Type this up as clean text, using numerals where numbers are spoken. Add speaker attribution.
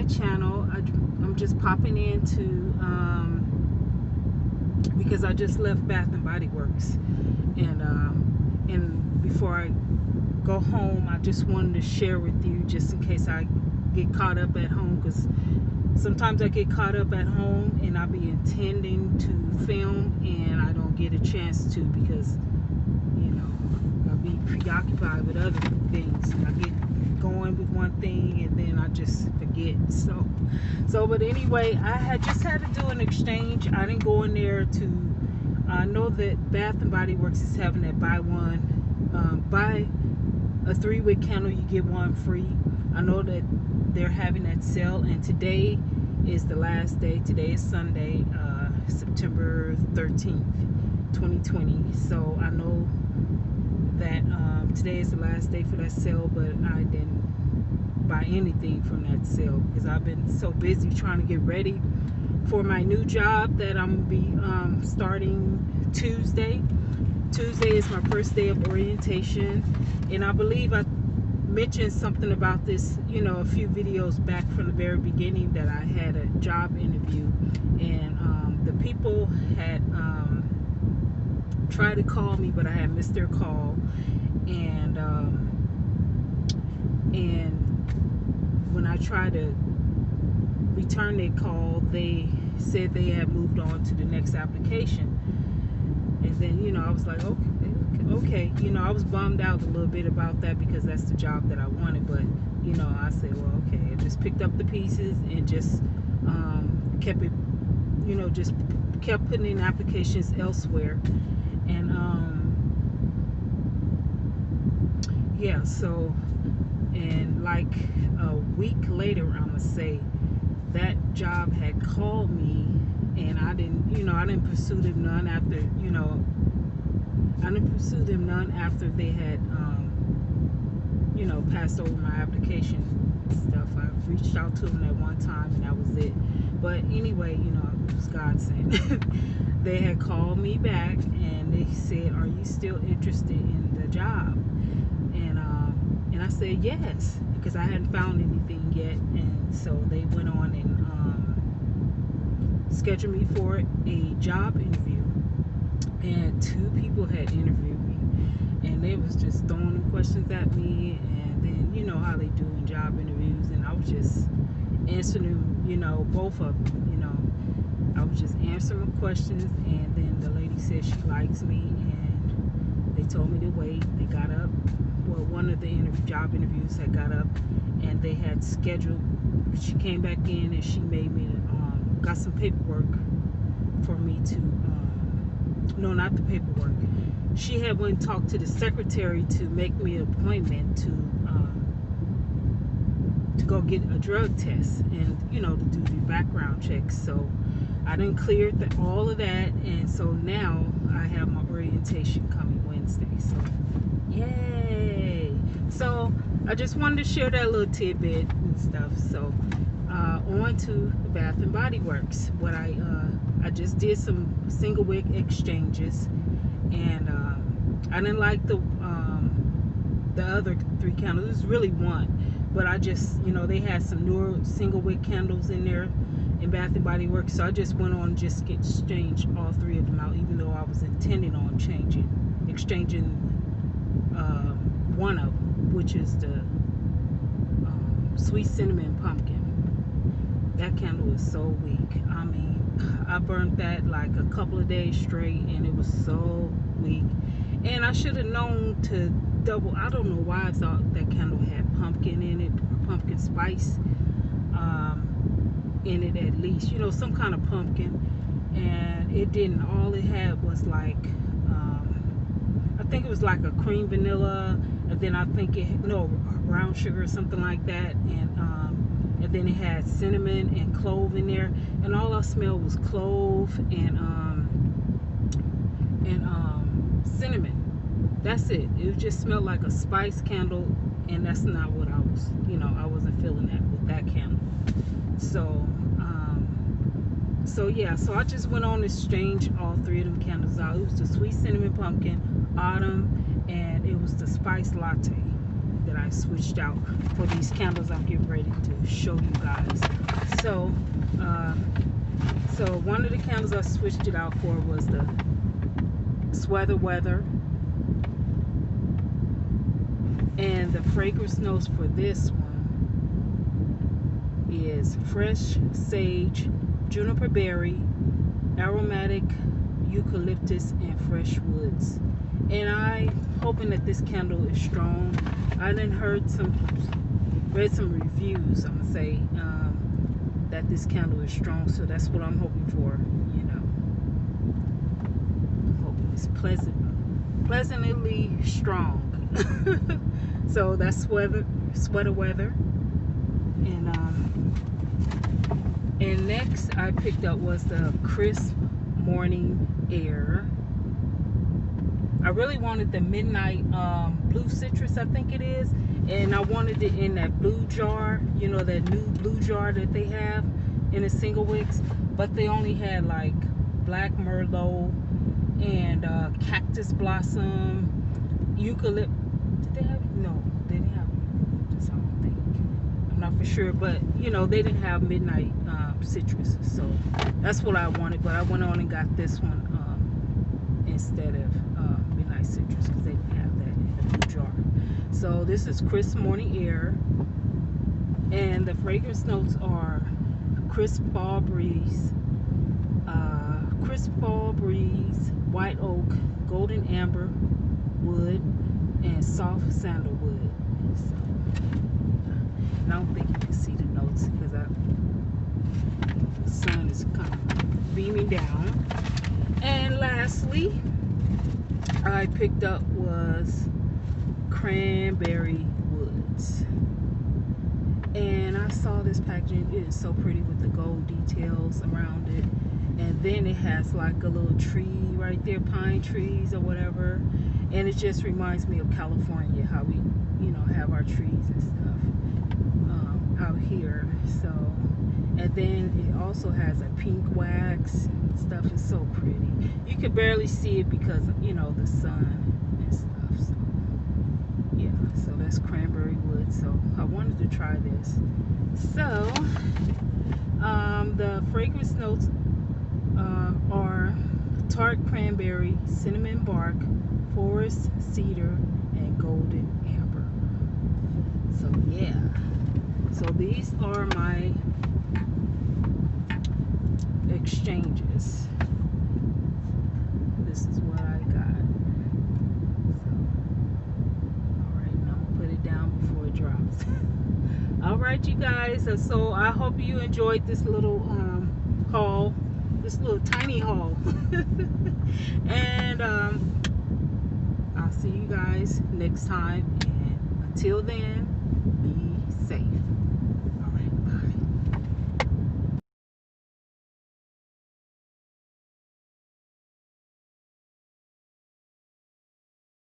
Speaker 1: my channel. I'm just popping in to because I just left Bath and Body Works, and before I go home, I just wanted to share with you, just in case I get caught up at home, because sometimes I get caught up at home and I'll be intending to film and I don't get a chance to, because I'll be preoccupied with other things. I get going with one thing and then I just forget. But anyway, I had to do an exchange. I didn't go in there to know that Bath and Body Works is having that buy a 3-wick candle, you get one free. I know that they're having that sale, and today is the last day. Today is Sunday, September 13th, 2020. So I know that today is the last day for that sale, but I didn't buy anything from that sale because I've been so busy trying to get ready for my new job that I'm gonna be starting Tuesday. Tuesday is my first day of orientation, and I believe I mentioned something about this, a few videos back from the very beginning, that I had a job interview, and the people had tried to call me, but I had missed their call, and when I tried to return their call, they said they had moved on to the next application. And then, I was like, okay. I was bummed out a little bit about that because that's the job that I wanted. But, I said, well, okay. I just picked up the pieces and just kept it, just kept putting in applications elsewhere. And, yeah, so, and like a week later, I'm going to say, that job had called me, and I didn't pursue them none after, I didn't pursue them none after they had, passed over my application stuff. I reached out to them that one time, and that was it. But anyway, it was God sent. They had called me back, and they said, "Are you still interested in the job?" And I said yes, because I hadn't found anything yet. And so they went on and scheduled me for a job interview, and 2 people had interviewed me, and they was just throwing questions at me, and then how they do in job interviews, and I was just answering them, both of them, I was just answering questions, and then the lady said she likes me, and they told me to wait. They got up, well, one of the job interviews had got up, and they had scheduled, she came back in and she made me got some paperwork for me to, no, not the paperwork. She had went and talked to the secretary to make me an appointment to go get a drug test and, to do the background checks. So I done cleared all of that, and so now I have my orientation coming Wednesday. So, yay! So I just wanted to share that little tidbit and stuff. So on to Bath and Body Works. What I just did some single wick exchanges, and I didn't like the other 3 candles. It was really one, but I just, they had some newer single wick candles in there in Bath and Body Works, so I just went on and just exchanged all 3 of them out, even though I was intending on exchanging one of them, which is the sweet cinnamon pumpkin. That candle is so weak. I mean, I burnt that like a couple of days straight, and it was so weak. And I should have known to double. I don't know why I thought that candle had pumpkin in it, or pumpkin spice in it at least. Some kind of pumpkin. And it didn't. All it had was like, I think it was like a cream vanilla, and then I think brown sugar or something like that, and then it had cinnamon and clove in there, and all I smelled was clove and cinnamon. That's it. It just smelled like a spice candle, and that's not what I was, I wasn't feeling that with that candle. So yeah, so I just went on to exchange all 3 of them candles out. It was the sweet cinnamon pumpkin, autumn, and it was the spice latte that that I switched out for these candles I'm getting ready to show you guys. So one of the candles I switched it out for was the Sweater Weather, and the fragrance notes for this one is fresh sage, juniper berry, aromatic eucalyptus, and fresh woods. And I'm hoping that this candle is strong. I done read some reviews, I'm gonna say, that this candle is strong, so that's what I'm hoping for. You know, I'm hoping it's pleasantly strong. So that's Sweater Weather. And next I picked up was the Crisp Morning Air. I really wanted the Midnight Blue Citrus, I think it is, and I wanted it in that blue jar, you know, that new blue jar that they have in the single wicks, but they only had like Black Merlot and Cactus Blossom, eucalyptus. Did they have? No, they didn't have eucalyptus, I don't think. I'm not for sure, but you know, they didn't have Midnight Citrus, so that's what I wanted. But I went on and got this one instead of Midnight Citrus, because they didn't have that in the blue jar. So this is Crisp Morning Air, and the fragrance notes are crisp fall breeze, white oak, golden amber wood, and soft sandalwood. So, and I don't think you can see the notes because the sun is kind of beaming down. And lastly, I picked up was Cranberry Woods. And I saw this packaging. It is so pretty with the gold details around it. And then it has like a little tree right there, pine trees or whatever. And it just reminds me of California, how we, you know, have our trees and stuff out here. So, and then it also has a pink wax and stuff. It's so pretty. You can barely see it because, you know, the sun and stuff. So yeah, so that's Cranberry Wood. So I wanted to try this. So the fragrance notes are tart cranberry, cinnamon bark, forest cedar, and golden amber. So yeah, so these are my exchanges. This is what I got. So, all right, now I'm gonna put it down before it drops. All right, you guys, so I hope you enjoyed this little haul, this little tiny haul. And I'll see you guys next time, and until then,